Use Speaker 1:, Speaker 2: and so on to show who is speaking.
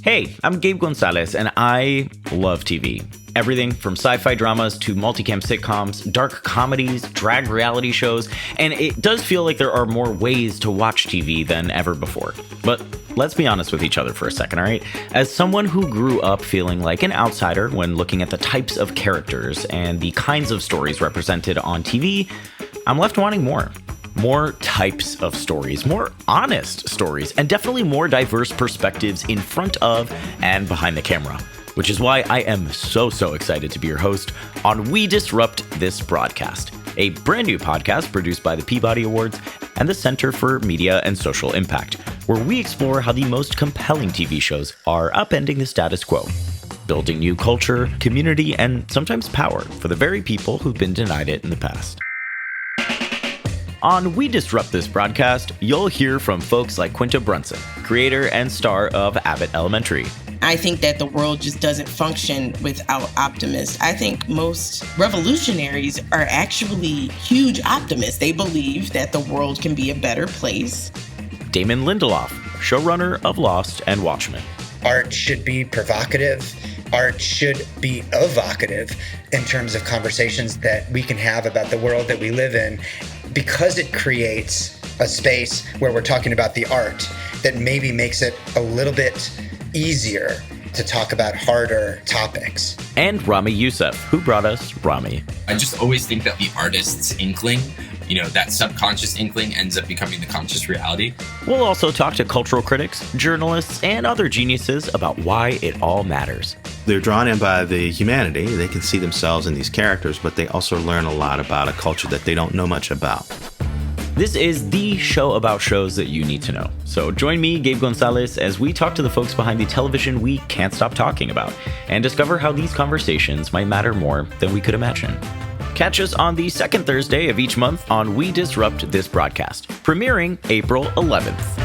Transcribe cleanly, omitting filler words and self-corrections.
Speaker 1: Hey, I'm Gabe Gonzalez, and I love TV. Everything from sci-fi dramas to multicam sitcoms, dark comedies, drag reality shows, and it does feel like there are more ways to watch TV than ever before. But let's be honest with each other for a second, all right? As someone who grew up feeling like an outsider when looking at the types of characters and the kinds of stories represented on TV, I'm left wanting more. More types of stories, more honest stories, and definitely more diverse perspectives in front of and behind the camera. Which is why I am so excited to be your host on We Disrupt This Broadcast, a brand new podcast produced by the Peabody Awards and the Center for Media and Social Impact, where we explore how the most compelling TV shows are upending the status quo, building new culture, community, and sometimes power for the very people who've been denied it in the past. On We Disrupt This Broadcast, you'll hear from folks like Quinta Brunson, creator and star of Abbott Elementary.
Speaker 2: I think that the world just doesn't function without optimists. I think most revolutionaries are actually huge optimists. They believe that the world can be a better place.
Speaker 1: Damon Lindelof, showrunner of Lost and Watchmen.
Speaker 3: Art should be provocative. Art should be evocative in terms of conversations that we can have about the world that we live in, because it creates a space where we're talking about the art that maybe makes it a little bit easier to talk about harder topics.
Speaker 1: And Rami Youssef, who brought us Rami.
Speaker 4: I just always think that the artist's inkling, that subconscious inkling ends up becoming the conscious reality.
Speaker 1: We'll also talk to cultural critics, journalists, and other geniuses about why it all matters.
Speaker 5: They're drawn in by the humanity. They can see themselves in these characters, but they also learn a lot about a culture that they don't know much about.
Speaker 1: This is the show about shows that you need to know. So join me, Gabe Gonzalez, as we talk to the folks behind the television we can't stop talking about and discover how these conversations might matter more than we could imagine. Catch us on the second Thursday of each month on We Disrupt This Broadcast, premiering April 11th.